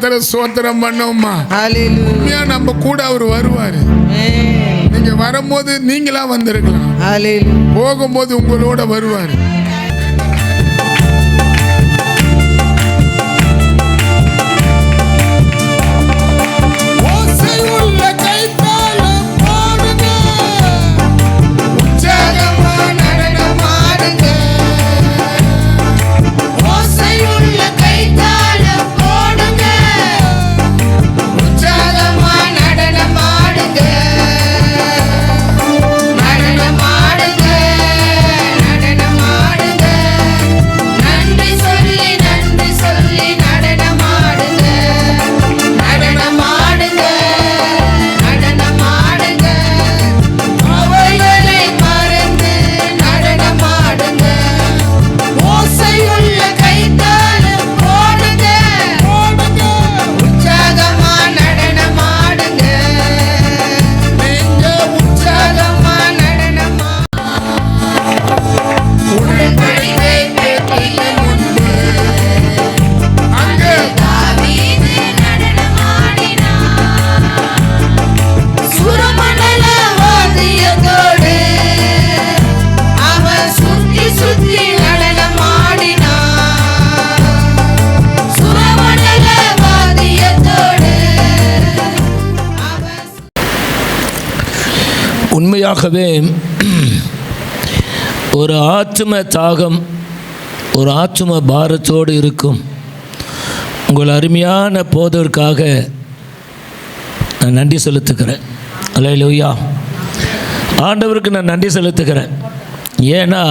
கர்த்தரை ஸ்தோத்திரம் பண்ணோம்மா. உண்மையா நம்ம கூட அவர் வருவாரு. நீங்க வரும்போது நீங்களா வந்திருக்கலாம், போகும்போது உங்களோட வருவாரு. உண்மையாகவே ஒரு ஆத்தும தாகம், ஒரு ஆத்தும பாரத்தோடு இருக்கும் உங்கள் அருமையான போதற்காக நான் நன்றி செலுத்துகிறேன். அல்லேலூயா. ஆண்டவருக்கு நான் நன்றி செலுத்துகிறேன். ஏன்னா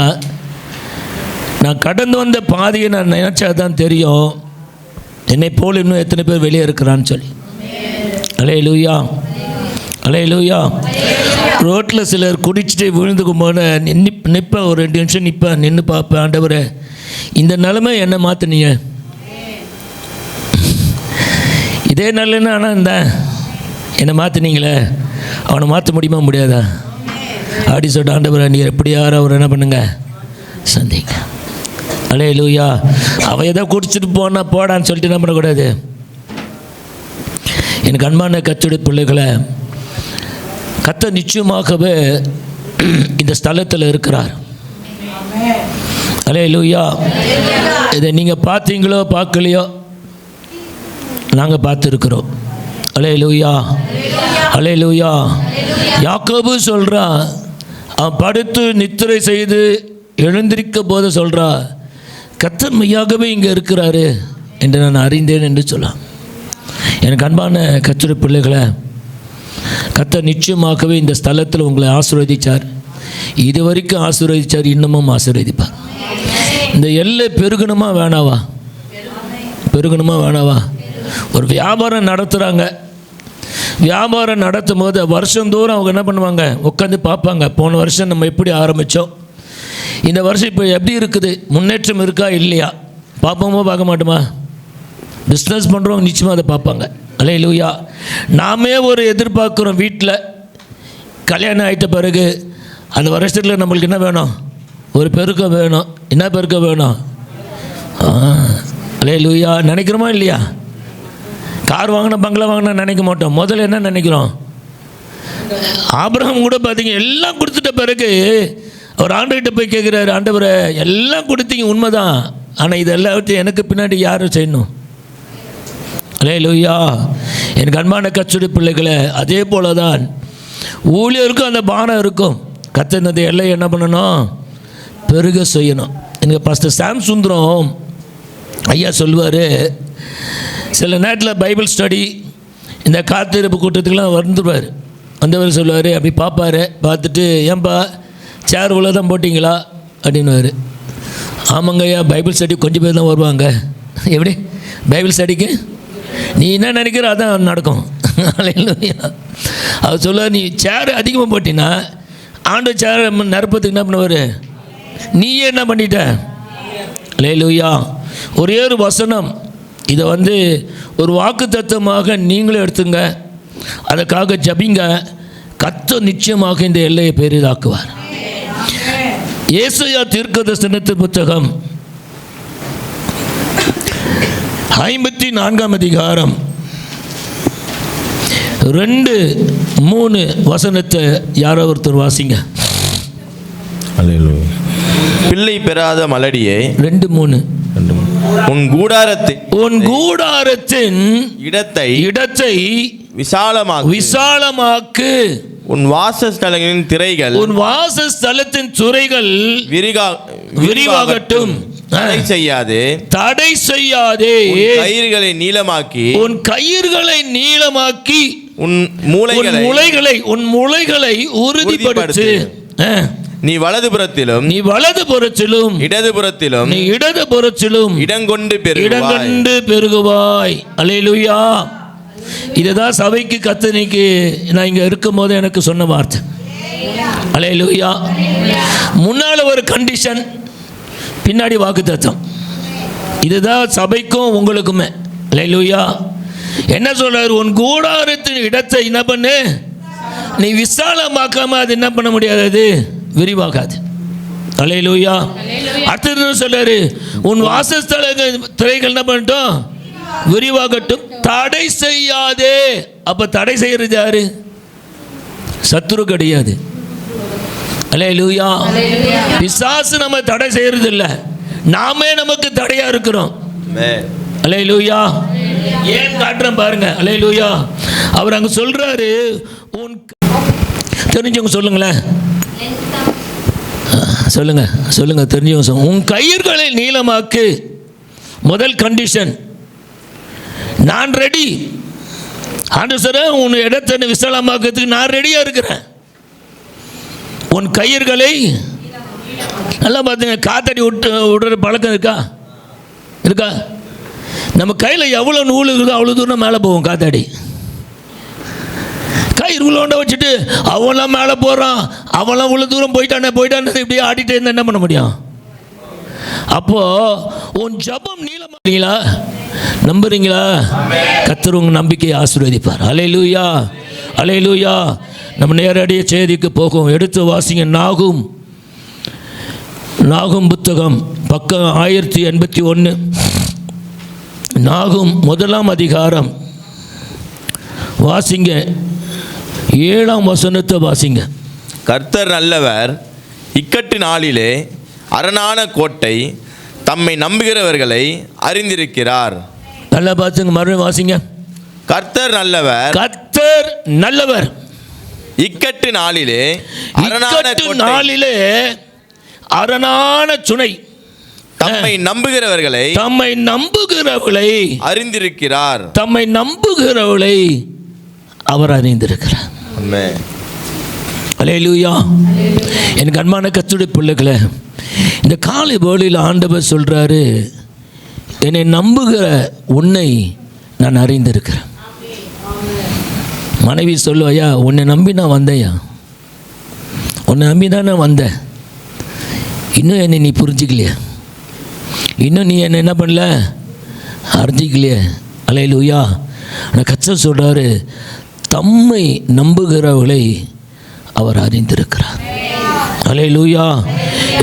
நான் கடந்து வந்த பாதையை நான் நினச்சா தான் தெரியும் என்னை போல் இன்னும் எத்தனை பேர் வெளியே இருக்கிறான்னு சொல்லி. அல்லேலூயா, அல்லேலூயா. ரோட்டில் சிலர் குடிச்சிட்டு விழுந்துக்கும் போது நிற்பேன், ஒரு 2 நிமிஷம் நிற்பேன், நின்று பார்ப்பேன். ஆண்டவரே, இந்த நிலைமை என்ன மாற்றினீங்க? இதே நல்லன்னு ஆனால் இந்த என்னை மாற்றினீங்களே, அவனை மாற்ற முடியுமா முடியாதா? அப்படி சொல்லிட்டு ஆண்டவரே நீ எப்படியார அவர் என்ன பண்ணுங்க சந்திங்க. அல்லேலூயா. அவன் ஏதோ குடிச்சிட்டு போடான்னு சொல்லிட்டு என்ன பண்ணக்கூடாது. எனக்கு அன்பான கர்த்தருடைய பிள்ளைகளை, கர்த்தர் நிச்சயமாகவே இந்த ஸ்தலத்தில் இருக்கிறார். அல்லேலூயா. இதை நீங்கள் பார்த்தீங்களோ பார்க்கலையோ, நாங்கள் பார்த்துருக்குறோம். அல்லேலூயா, அல்லேலூயா. யாக்கோபு சொல்கிறான், அவன் படுத்து நித்திரை செய்து எழுந்திருக்க போது சொல்கிறான், கர்த்தர் மெய்யாகவே இங்கே இருக்கிறாரு என்று நான் அறிந்தேன் என்று சொல்லலாம். எனக்கு அன்பான கர்த்தருடைய பிள்ளைகளை, கர்த்தர் நிச்சயமாகவே இந்த ஸ்தலத்தில் உங்களை ஆசீர்வதித்தார். இது வரைக்கும் ஆசீர்வதித்தார், இன்னமும் ஆசீர்வதிப்பார். இந்த எல்லை பெருகணுமா வேணாவா? பெருகணுமா வேணாவா? ஒரு வியாபாரம் நடத்துகிறாங்க. வியாபாரம் நடத்தும் போது வருஷந்தோறும் அவங்க என்ன பண்ணுவாங்க, உட்காந்து பார்ப்பாங்க. போன வருஷம் நம்ம எப்படி ஆரம்பித்தோம், இந்த வருஷம் இப்போ எப்படி இருக்குது, முன்னேற்றம் இருக்கா இல்லையா பார்ப்போமா பார்க்க மாட்டோமா? பிஸ்னஸ் பண்ணுறவங்க நிச்சயமாக அதை பார்ப்பாங்க. அல்லேலூயா. நாமே ஒரு எதிர்பார்க்குறோம். வீட்டில் கல்யாணம் ஆகிட்ட பிறகு அந்த வருஷத்தில் நம்மளுக்கு என்ன வேணும், ஒரு பெருக்கம் வேணும். என்ன பெருக்கம் வேணும்? அல்லேலூயா. நினைக்கிறோமா இல்லையா? கார் வாங்கினா பங்களா வாங்கினா நினைக்க மாட்டோம். முதல்ல என்ன நினைக்கிறோம்? ஆபிரகாம் கூட பார்த்தீங்க, எல்லாம் கொடுத்துட்ட பிறகு அவர் ஆண்டவர்கிட்ட போய் கேட்குறாரு, ஆண்டவரை எல்லாம் கொடுத்தீங்க உண்மைதான், ஆனால் இது எல்லாத்தையும் எனக்கு பின்னாடி யாரும் செய்யணும். அல்லேலூயா. எனக்கு அன்பான கர்த்தருடைய பிள்ளைகளை, அதே போல தான் ஊழியருக்கும் அந்த பானம் இருக்கும். கர்த்தர் இந்த எல்லை என்ன பண்ணணும், பெருக செய்யணும். எனக்கு பாஸ்டர் சாம் சுந்தரம் ஐயா சொல்லுவார், சில நேரத்தில் பைபிள் ஸ்டடி இந்த காத்திருப்பு கூட்டத்துக்கெலாம் வந்துடுவார். வந்தவர் சொல்லுவார், அப்படி பார்ப்பார். பார்த்துட்டு, ஏன்பா சேர் உள்ள தான் போட்டிங்களா அப்படின்னுவார். ஆமாங்க ஐயா, பைபிள் ஸ்டடி கொஞ்சம் பேர் தான் வருவாங்க. எப்படி பைபிள் ஸ்டடிக்கு நீ என்ன நினைக்கிற அதான் நடக்கும். அவர் சொல்லுவார், நீ சேர் அதிகமாக போட்டினா ஆண்டு சேர் நிரப்பத்துக்கு என்ன பண்ணுவார், நீயே என்ன பண்ணிட்ட. அல்லேலூயா. ஒரே ஒரு வசனம், இதை ஒரு வாக்கு தத்துவமாக நீங்களும் எடுத்துங்க, அதுக்காக ஜபிங்க. கர்த்தர் நிச்சயமாக இந்த எல்லையை பெரிதாக்குவார். ஏசாயா தீர்க்கதரிசனத்தின் புத்தகம் 54ஆம் அதிகாரம் 2-3 வசனத்தை யாரோ ஒருத்தர் வாசிங்க. அல்லேலூயா. பிள்ளை பெறாத மலடியே, 2-3. உன் கூடாரத்தின் இடத்தை விசாலமாக்கு. உன் வாசஸ்தலங்களின் திரைகள் விரிவாகட்டும். தடை செய்யாதே. உன் கயிறுகளை நீளமாக்கி உன் முளைகளை உறுதிப்படுத்து. நீ வலதுபுறத்திலும் இடதுபுறத்திலும் இடங்கொண்டு பெருகுவாய். அல்லேலூயா. இதுதான் சபைக்கு கத்தனைக்கு நான் இங்க இருக்கும் போது எனக்கு சொன்ன வார்த்தை. அல்லேலூயா. முன்னால ஒரு கண்டிஷன், பின்னாடி வாக்குத்தத்தம். இதுதான் சபைக்கும் உங்களுக்குமே. அல்லேலூயா. என்ன சொல்றாரு? உன் கூடாரத்தின் இடத்தை என்ன பண்ணு, நீ விசாலமாக்காம அது என்ன பண்ண முடியாது, அது விரிவாகாது. அல்லேலூயா. அடுத்தது சொல்றாரு, உன் வாசஸ்தல திரைகள் என்ன பண்ணட்டும், விரிவாகட்டும். தடை செய்யாதே. அப்ப தடை செய்யறது யாரு? சத்துரு கிடையாது. அல்லேலூயா. பிசாசு நம்ம தடை செய்யறது இல்லை, நாமே நமக்கு தடையா இருக்கிறோம். அல்லேலூயா. ஏன் காட்டுறேன் பாருங்க. அல்லேலூயா. அவர் அங்க சொல்றாரு, உன் தெரிஞ்சவங்க சொல்லுங்களேன், சொல்லுங்க தெரிஞ்சவங்க. உன் கயிறுகளை நீளமாக்கு. முதல் கண்டிஷன், நான் ரெடி. ஆண்டவர் சார், உன் இடத்தை விசாலமாக்கிறதுக்கு நான் ரெடியா இருக்கிறேன். உன் கயிறுகளை நல்லா பார்த்தீங்க. காத்தடி விடுற பழக்கம் இருக்கா? நம்ம கையில் எவ்வளோ நூல் இருக்குதோ அவ்வளோ தூரம் மேலே போவோம் காத்தாடி. கயிறு உள்ளோண்ட வச்சுட்டு அவெல்லாம் மேலே போகிறான், அவெல்லாம் இவ்வளோ தூரம் போயிட்டானே இப்படியே ஆடிட்டே இருந்தால் என்ன பண்ண முடியும்? அப்போது உன் ஜபம் நீளமானீங்களா? நம்புறீங்களா? கர்த்தர் உங்கள் நம்பிக்கையை ஆசீர்வதிப்பார். அல்லேலூயா. அல்லேலூயா. நம்ம நேரடிய செய்திக்கு போகும். எடுத்து வாசிங்க. நாகும் புத்தகம் பக்கம் 1081. நாகும் 1ஆம் அதிகாரம் வாசிங்க. 7ஆம் வசனத்தை வாசிங்க. கர்த்தர் நல்லவர், இக்கட்டு நாளிலே அரணான கோட்டை, தம்மை நம்புகிறவர்களை அறிந்திருக்கிறார். நல்லா பார்த்துங்க. மறுபடியும் வாசிங்க. கர்த்தர் நல்லவர், இக்கட்டு நாளிலே அரணான சுனை, தம்மை நம்புகிறவர்களை அறிந்திருக்கிறார். அவர் அறிந்திருக்கிறார். ஆமென். அல்லேலூயா. எனக்கு அன்பான கர்த்தருடைய பிள்ளைகளே, இந்த காலை வேளையில் ஆண்டவர் சொல்றாரு, என்னை நம்புகிற உன்னை நான் அறிந்திருக்கிறேன். மனைவி சொல்லுவாயா, உன்னை நம்பி நான் வந்தேயா, உன்னை நம்பி தான் நான் வந்தேன். இன்னும் என்னை நீ புரிஞ்சிக்கலையா, இன்னும் நீ என்னை என்ன பண்ணல, அறிஞ்சிக்கலையே. அல்லேலூயா. ஆனால் கர்த்தர் சொல்கிறாரு, தம்மை நம்புகிறவர்களை அவர் அறிந்திருக்கிறார். அல்லேலூயா.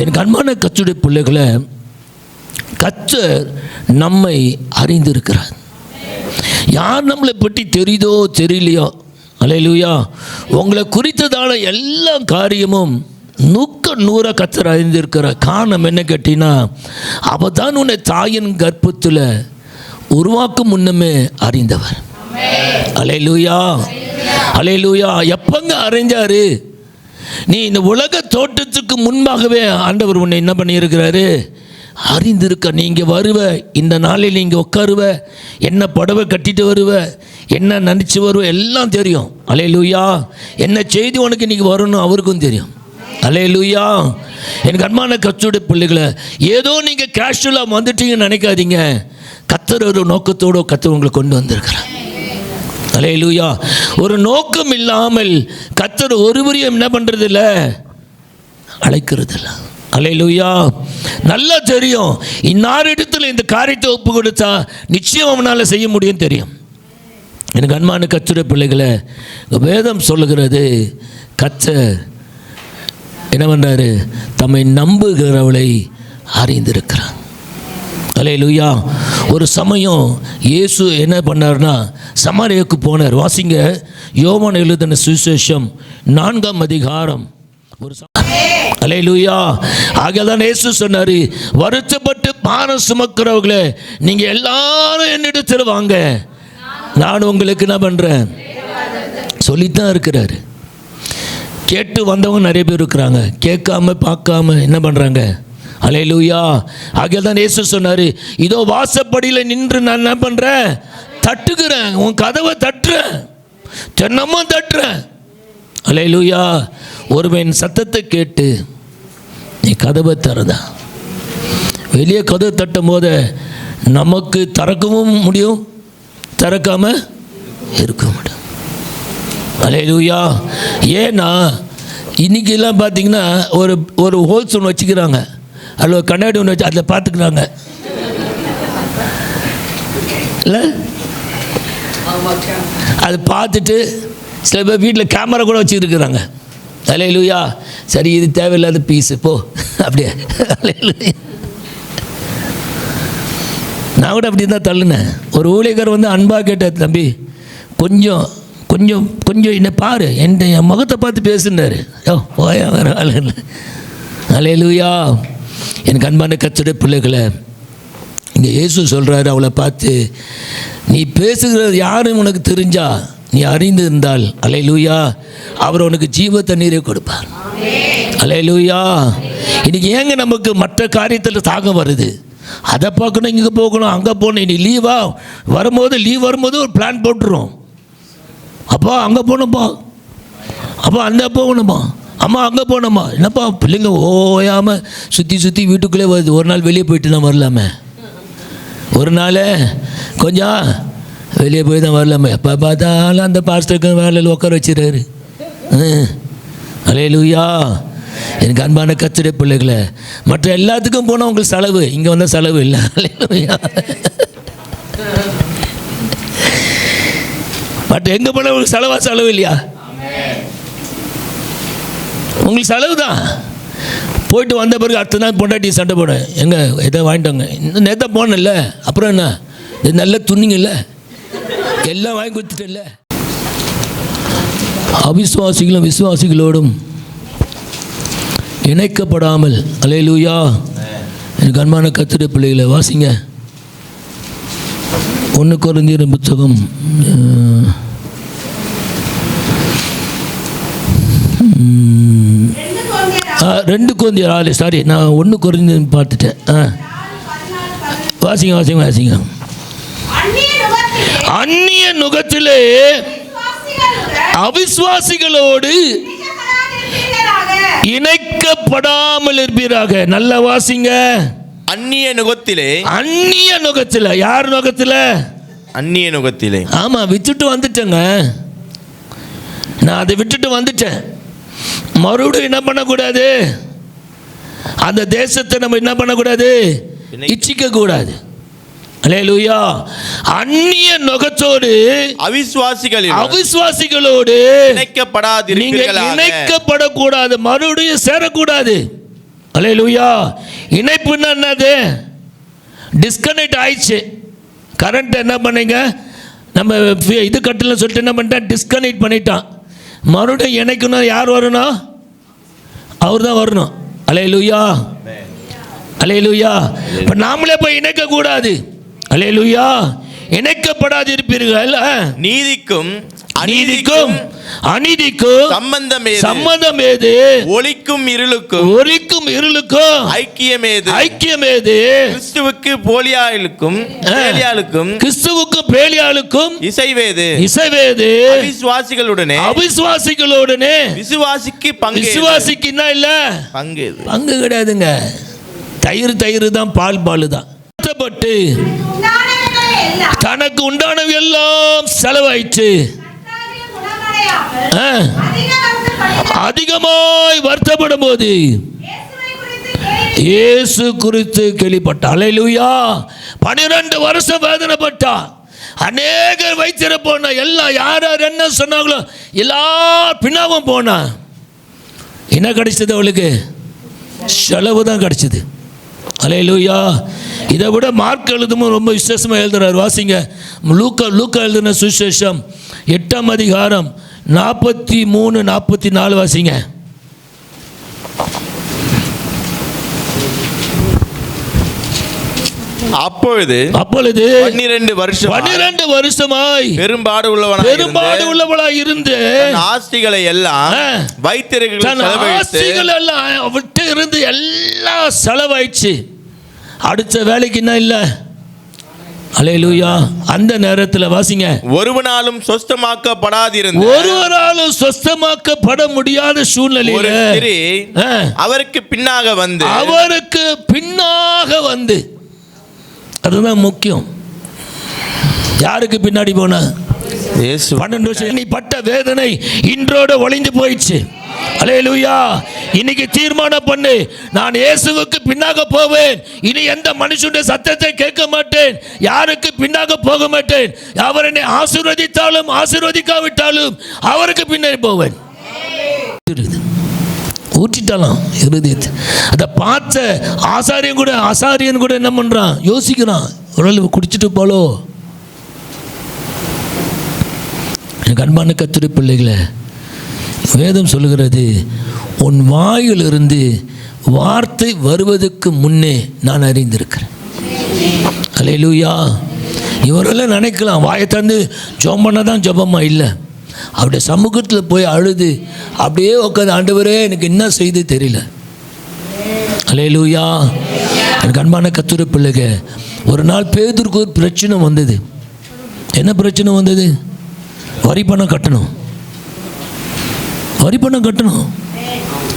எனக்கு அன்பான கர்த்தருடைய பிள்ளைகளை, கர்த்தர் நம்மை அறிந்திருக்கிறார். யார் நம்மளை பற்றி தெரியுதோ தெரியலையோ, அல்லேலூயா, உங்களை குறித்ததான எல்லா காரியமும் 100 கர்த்தர் அறிந்திருக்கிறார். காரணம் என்ன கேட்டீங்கன்னா, அவ தான் உன்னை தாயின் கர்ப்பத்தில் உருவாக்கும் முன்னமே அறிந்தவர். அல்லேலூயா. அல்லேலூயா. எப்பங்க அறிஞ்சாரு? நீ இந்த உலக தோட்டத்துக்கு முன்பாகவே ஆண்டவர் உன்னை என்ன பண்ணியிருக்கிறாரு, அறிந்திருக்க. நீங்கள் வருவ, இந்த நாளில் நீங்கள் உட்காருவ, என்ன புடவை கட்டிட்டு வருவ, என்ன நினச்சி வருவ, எல்லாம் தெரியும். அல்லேலூயா. என்ன செய்தி உனக்கு இன்றைக்கி வரணும் அவருக்கும் தெரியும். அல்லேலூயா. எனக்கு அன்பான கர்த்தருடைய பிள்ளைகளை, ஏதோ நீங்கள் கேஷுவலாக வந்துட்டீங்கன்னு நினைக்காதீங்க. கர்த்தர் ஒரு நோக்கத்தோடு கர்த்தர் உங்களை கொண்டு வந்திருக்கிறார். அல்லேலூயா. ஒரு நோக்கம் இல்லாமல் கர்த்தர் ஒருவரையும் என்ன பண்ணுறதில்ல, அழைக்கிறதில்ல. அல்லேலூயா. நல்லா தெரியும், இன்னார் இடத்துல இந்த காரியத்தை ஒப்பு கொடுத்தா நிச்சயம் அவனால் செய்ய முடியும் தெரியும். எனக்கு அன்பான கர்த்தருடைய பிள்ளைகளை, வேதம் சொல்லுகிறது, கர்த்தர் என்ன பண்ணுறாரு, தம்மை நம்புகிறவளை அறிந்திருக்கிறார். அல்லேலூயா. ஒரு சமயம் இயேசு என்ன பண்ணார்னா சமாரியாவுக்கு போனார். வாசிங்க யோவான் எழுதின சுவிசேஷம் 4ஆம் அதிகாரம். ஒரு அல்லேலூயா. ஆகையால் இயேசு சொன்னார், வருத்தப்பட்டு பாரம் சுமக்கிறவர்களே நீங்கள் எல்லாரும் என்னிடத்தில் வாங்க, நான் உங்களுக்கு என்ன பண்ணுறேன் சொல்லித்தான் இருக்கிறாரு. கேட்டு வந்தவங்க நிறைய பேர் இருக்கிறாங்க, கேட்காம பார்க்காம என்ன பண்ணுறாங்க. அல்லேலூயா. ஆகையால் தான் இயேசு சொன்னார், இதோ வாசப்படியில் நின்று நான் என்ன பண்ணுறேன், தட்டுகிறேன், உன் கதவை தட்டுறேன், தினமும் தட்டுறேன். அல்லேலூயா. ஒருவன் சத்தத்தை கேட்டு நீ கதவை தரதா. வெளியே கதவை தட்டும் போது நமக்கு திறக்கவும் முடியும், திறக்காம இருக்க முடியும். அல்லேலூயா. ஏன்னா இன்றைக்கெல்லாம் பார்த்தீங்கன்னா ஒரு ஒரு ஹோல்ஸ் ஒன்று வச்சுக்கிறாங்க, அதில் கண்ணாடி ஒன்று வச்சு அதில் பார்த்துக்கிறாங்க இல்லை. அதை பார்த்துட்டு சில பேர் வீட்டில் கேமரா கூட வச்சுருக்குறாங்க. அல்லேலூயா. சரி, இது தேவையில்லாத பீஸு போ அப்படியே. அல்லேலூயா. நான் கூட அப்படி தான் தள்ளுனேன். ஒரு ஊழியக்காரர் வந்து அன்பாக கேட்டார், தம்பி கொஞ்சம் கொஞ்சம் கொஞ்சம் என்ன பாரு, என் முகத்தை பார்த்து பேசுனார். போயா வர. அல்லேலூயா. எனக்கு அன்பான கர்த்தருடைய பிள்ளைகளை, இங்கே இயேசு சொல்கிறாரு அவளை பார்த்து, நீ பேசுகிறது யாரும் உனக்கு தெரிஞ்சா நீ அறிந்து இருந்தால் அல்லேலூயா அவர் உனக்கு ஜீவ தண்ணீரை கொடுப்பார். அல்லேலூயா. இன்றைக்கி ஏங்க நமக்கு மற்ற காரியத்தில் தாகம் வருது, அதை பார்க்கணும், இங்கே போகணும், அங்கே போகணும். இன்றைக்கி லீவா வரும்போது ஒரு பிளான் போட்டுரும். அப்பா அங்கே போகணும்ப்பா, அப்பா அந்த போகணுமா, அம்மா அங்கே போகணுமா. என்னப்பா பிள்ளைங்க ஓயாமல் சுற்றி வீட்டுக்குள்ளே வருது. ஒரு நாள் வெளியே போயிட்டு தான் வரலாமே, ஒரு நாள் கொஞ்சம் வெளியே போய் தான் வரலாமே. எப்போ பார்த்தாலும் அந்த பாஸ்டருக்கு வேலையில் உட்கார வச்சுறாரு. அல்லேலூயா. எனக்கு அன்பான கர்த்தருடைய பிள்ளைகளை, மற்ற எல்லாத்துக்கும் போனால் உங்களுக்கு செலவு, இங்கே வந்தால் செலவு இல்லை. அல்லேலூயா. மற்ற எங்கே போனால் உங்களுக்கு செலவு இல்லையா? உங்களுக்கு செலவு தான். போயிட்டு வந்த பிறகு அடுத்த நாள் பொண்டாட்டி சண்டை போட, எங்கே எதை வாங்கிட்டாங்க, இன்னும் நேற்று போனேன்ல, அப்புறம் என்ன இது நல்ல துணிங்கல்ல, எல்லாம் வாங்கி கொடுத்துட்டல. அவிசுவாசிகளும் விசுவாசிகளோடும் இணைக்கப்படாமல். அல்லேலூயா. எனக்கு அன்பான கர்த்தருடைய பிள்ளைகளை, வாசிங்க 1 கொரிந்தியர் புத்தகம் 2 கொரிந்தியர் 6. சாரி, நான் 1 கொரிந்தியர் பார்த்துட்டேன். வாசிங்க. அந்நிய நுகத்திலே அவிசுவாசிகளோடு இணைக்கப்படாமல் இருப்பீராக. நல்ல வாசிங்க. அந்நிய நுகத்திலே. யார் நுகத்தில்? அந்நிய நுகத்திலே. ஆமா, விட்டுட்டு வந்துட்டேங்க. நான் அதை விட்டுட்டு வந்துட்டேன். மறுபடியும் என்ன பண்ணக்கூடாது, அந்த தேசத்தை நம்ம என்ன பண்ணக்கூடாது, இச்சிக்க கூடாது. அல்லேலூயா. அந்நிய நுகத்தோடு அவிசுவாசிகளோடு இணைக்கப்படக்கூடாது, மறுபடியும் சேரக்கூடாது. அல்லேலூயா. இணைப்புன்னா என்னது? டிஸ்கனெக்ட் ஆயிடுச்சு. கரண்ட் என்ன பண்ணீங்க, நம்ம இது கட்டல சொல்லிட்டு என்ன பண்ணிட்டேன், டிஸ்கனெக்ட் பண்ணிட்டான். மறுபடியும் இணைக்கணும், யார் வரணும்? அவர் தான் வரணும். அல்லேலூயா. அல்லேலூயா. இப்போ நாமளே போய் இணைக்கக்கூடாது. அல்லேலூயா. இணைக்கப்படாது இருப்பீர்கள். நீதிக்கும் அநீதிக்கும் சம்பந்தம் ஏது? ஒளிக்கும் இருளுக்கும் ஐக்கியம் ஏது? கிறிஸ்துவுக்கு பேலியாளுக்கும் இசைவேது? அவிசுவாசிகளுடனே விசுவாசிக்கு என்ன இல்ல பங்கு கிடையாதுங்க. தயிர் தான், பால் தான். வருத்தப்பட்டு தனக்கு உண்டானவை எல்லாம் செலவாயிற்று. அதிகமாய் வருத்தப்படும் போது இயேசு குறித்து கேள்விப்பட்டார். அல்லேலூயா. 12 வருஷம் வேதனைப்பட்டா. அநேகர் வைத்திர போனா, எல்லாம் யார் என்ன சொன்னாங்களோ எல்லா பின்னாவும் போனா. என்ன கிடைச்சது அவளுக்கு? செலவு தான் கிடைச்சது. அல்லேலூயா. இதை விட மார்க் எழுதும் ரொம்ப விசேஷமாக எழுதுறாரு. வாசிங்க லூக்கா எழுதின சுவிசேஷம் 8ஆம் அதிகாரம் 43, 44 வாசிங்க. அப்பொழுது 12 வருஷமாய் பெரும்பாடு உள்ளவளாய் இருந்து ஆஸ்திகளை எல்லாம் விட்டு இருந்து எல்லாம் செலவாயிடுச்சு. அடுத்த வேலைக்கு என்ன இல்லை. அல்லேலூயா. அந்த நேரத்தில் வாசிங்க, ஒருவனாலும் சொஸ்தமாக்கப்பட முடியாத சூழ்நிலையில் அவருக்கு பின்னாக வந்து அதுதான் முக்கியம். யாருக்கு பின்னாடி போன? 12 வருஷம் நீ பட்ட வேதனை இன்றோட ஒளிந்து போயிடுச்சு. அல்லேலூயா. இன்னைக்கு தீர்மானம் பண்ணு, நான் இயேசுவுக்கு பின்னாக போவேன். இனி எந்த மனுஷனுடைய சத்தத்தை கேட்க மாட்டேன், யாருக்கு பின்னாக போக மாட்டேன். அவர் என்னை ஆசீர்வதித்தாலும் ஆசீர்வதிக்காவிட்டாலும் அவருக்கு பின்னாடி போவேன். ஊற்றிட்டாலாம் இருதயத்தை. அதை பார்த்த ஆசாரியன் கூட என்ன பண்றான்? யோசிக்கிறான், ஒரு குடிச்சிட்டு போலோ. எனக்கு அன்பான கர்த்தருடைய பிள்ளைகளே, வேதம் சொல்லுகிறது, உன் வாயிலிருந்து வார்த்தை வருவதற்கு முன்னே நான் அறிந்திருக்கிறேன். அல்லேலூயா. இவரெல்லாம் நினைக்கலாம் வாயை தந்து ஜெபம் பண்ணாதான் ஜெபமா? இல்லை, அவருடைய சமூகத்தில் போய் அழுது அப்படியே உட்காந்து, ஆண்டவரே எனக்கு என்ன செய்து தெரியல. அல்லேலூயா. எனக்கு அன்பான கர்த்தருடைய பிள்ளைங்க, ஒரு நாள் பேதுருக்கு ஒரு பிரச்சனை வந்தது. என்ன பிரச்சனை வந்தது? வரி பணம் கட்டணும்.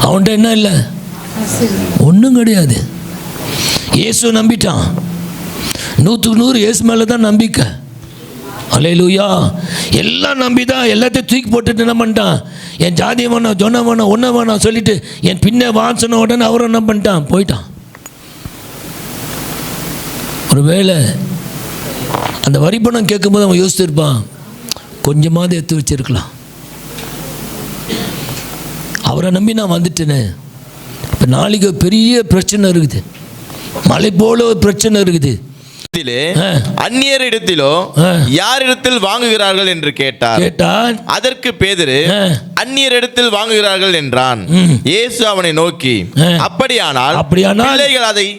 அவன்கிட்ட என்ன இல்லை? ஒன்றும் கிடையாது. இயேசு நம்பிட்டான். 100க்கு 100 இயேசு மேலே தான் நம்பிக்கை. அல்லேலூயா. எல்லாம் நம்பி தான் எல்லாத்தையும் தூக்கி போட்டுட்டு என்ன பண்ணிட்டான்? என் ஜாதியை வேணாம், ஜொன்ன வேணாம், ஒன்றை வேணாம் சொல்லிட்டு என் பின்ன வாசன உடனே அவரை என்ன பண்ணிட்டான்? போயிட்டான். ஒரு வேளை அந்த வரி பணம் கேட்கும்போது அவன் யோசிச்சிருப்பான், கொஞ்சமாவது எடுத்து வச்சிருக்கலாம். அவரை நம்பி நான் வந்துட்டேனே, இப்போ நாளைக்கு பெரிய பிரச்சனை இருக்குது, மலை போல ஒரு பிரச்சனை இருக்குது. அந்நியரிடத்திலோ யாரிடத்தில் வாங்குகிறார்கள் என்று கேட்டான். அதற்கு பேதுரு, அந்நியரிடத்தில் வாங்குகிறார்கள் என்றான். இயேசு அவனை நோக்கி, அப்படியானால்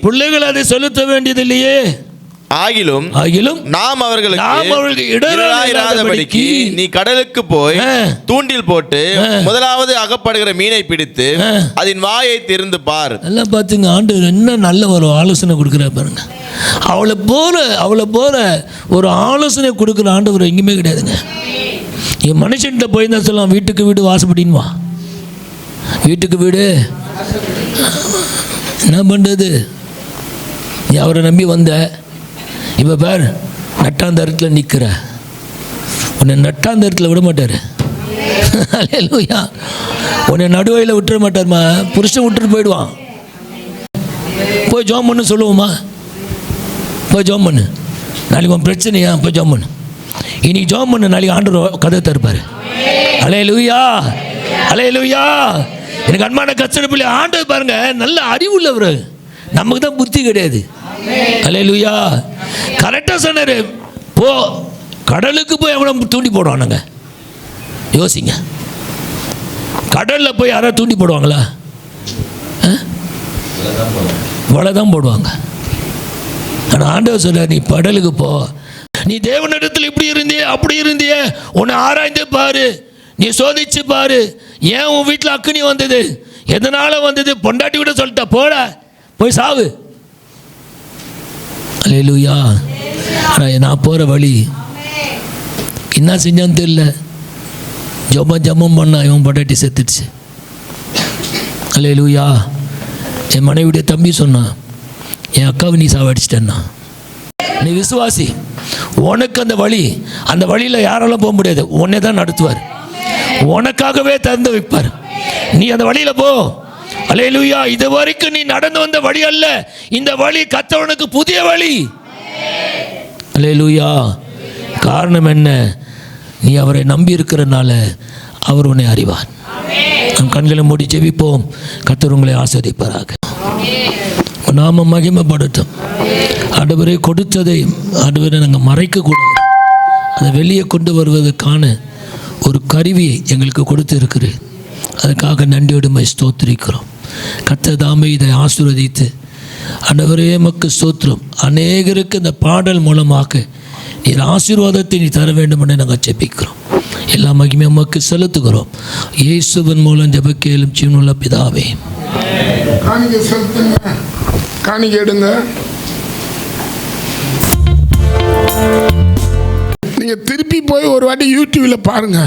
பிள்ளைகள் அதை செலுத்த வேண்டியதில்லையே, ஆகிலும் நாம் அவர்களுக்கு இடராயிராதபடிக்கு நீ கடலுக்கு போய் தூண்டில் போட்டு முதலாவது அகப்படுகிற மீனை பிடித்து அதன் வாயை திறந்து பார். எல்லாம் பார்த்துங்க, ஆண்டவர் என்ன நல்ல ஒரு ஆலோசனை கொடுக்குறா பாருங்க. அவளை போல ஒரு ஆலோசனை கொடுக்குற ஆண்டவர் எங்கேயுமே கிடையாதுங்க. என் மனுஷன்கிட்ட போயிருந்தா சொல்லலாம், வீட்டுக்கு வீடு வாசப்படின்னு வா, வீட்டுக்கு வீடு. என்ன பண்ணுறது? நீ அவரை நம்பி வந்த, இப்போ பார் நட்டாந்தரத்தில் நிற்கிற. உன்னை நட்டாந்தரத்தில் விட மாட்டார். அல்லேலூயா. உன்னை நடுவையில் விட்டுற மாட்டார்மா. புருஷன் விட்டுட்டு போயிடுவான். போய் ஜோம் பண்ணு சொல்லுவோம்மா, போய் ஜோம் பண்ணு, நாளைக்கு உன் பிரச்சனையா போய் ஜோம் பண்ணு. இன்னைக்கு ஜோம் பண்ணு, நாளைக்கு ஆண்டவர் கதை தருப்பார். அல்லேலூயா. எனக்கு அன்பான கர்த்தருடைய பிள்ளை, ஆண்டவர் பாருங்க நல்ல அறிவுள்ளவர், நமக்கு தான் புத்தி கிடையாது. அல்லேலூயா. கரெக்டாக சொன்னார், போ கடலுக்கு போய் எவ்வளோ தூண்டி போடுவானுங்க. யோசிங்க, கடலில் போய் யாராவது தூண்டி போடுவாங்களா? வலை தான் போடுவாங்க. ஆனால் ஆண்டவர் சொல்றார், நீ கடலுக்கு போ, நீ தேவனிடத்தில் இப்படி இருந்தியே அப்படி இருந்தியே, உன்னை ஆராய்ந்து பாரு, நீ சோதிச்சு பாரு. ஏன் உன் வீட்டில் அக்கினி வந்தது? எதனால் வந்தது? பொண்டாட்டி விட சொல்லிட்டா, போட போய் சாவு. அல்லேலூயா. ஆனால் நான் போகிற வழி என்ன செஞ்சான்னு தெரியல. ஜபம் பண்ணா இவன் பொண்டாட்டி செத்துடுச்சு. அல்லேலூயா. என் மனைவியுடைய தம்பி சொன்னான், என் அக்காவை நீ சாவடிச்சிட்டேன்னா. நீ விசுவாசி, உனக்கு அந்த வழியில் யாராலும் போக முடியாது. உன்னை தான் நடத்துவார், உனக்காகவே திறந்து வைப்பார். நீ அந்த வழியில் போ. அல்லேலூயா. இது வரைக்கும் நீ நடந்து வந்த வழி அல்ல, இந்த வழி கர்த்தருக்கு புதிய வழி. அல்லேலூயா. காரணம் என்ன? நீ அவரை நம்பி இருக்கிறனால அவர் உன்னை அறிவார். நம் கண்களை மூடி ஜெபிப்போம். கர்த்தர் உங்களை ஆசீர்வதிப்பாராக. நாம மகிமைப்படட்டும். ஆண்டவரே, கொடுத்ததை ஆண்டவரே நாங்கள் மறைக்கக்கூடாது, அதை வெளியே கொண்டு வருவதற்கான ஒரு கருவியை எங்களுக்கு கொடுத்து இருக்கிறேன். அதுக்காக நன்றியோடு ஸ்தோத்திரிக்கிறோம். கர்த்தர் தாமே இதை ஆசீர்வதித்து ஆண்டவரே எமக்கு ஸ்தோத்திரம். அநேகருக்கு இந்த பாடல் மூலமாக நீர் ஆசீர்வாதத்தை நீ தர வேண்டும் என்று நாங்கள் ஜெபிக்கிறோம். எல்லா மகிமையும் எமக்கு செலுத்துகிறோம். இயேசுவின் மூலம் ஜெபக்கேளும் ஜீவனுள்ள பிதாவே. காணிக்கை செலுத்துங்க, காணிக்கை எடுங்க. நீங்க திருப்பி போய் ஒரு வாட்டி யூடியூப்ல பாருங்க,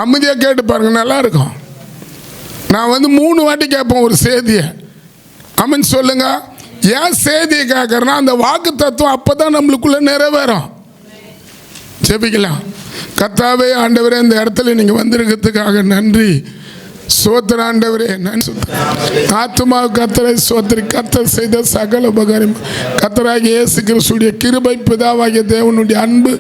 அமைதியாக கேட்டு பாருங்க, நல்லா இருக்கும். நான் 3 வாட்டி கேட்பேன் ஒரு செய்தியை. அமன் சொல்லுங்க. ஏன் செய்தியை கேட்கறேன்னா அந்த வாக்கு தத்துவம் அப்பதான் நம்மளுக்குள்ள நிறைவேறும். ஜெபிக்கலாம். கர்த்தாவே, ஆண்டவரே, இந்த இடத்துல நீங்க வந்திருக்கிறதுக்காக நன்றி. சோத்திர ஆண்டவரே, நன்றி. ஆத்துமா கர்த்தரை சோத்திரி. கர்த்தர் செய்த சகல உபகாரம் கர்த்தராகிய இயேசு கிறிஸ்துவின் கிருபை, பிதாவாகிய தேவனுடைய அன்பு,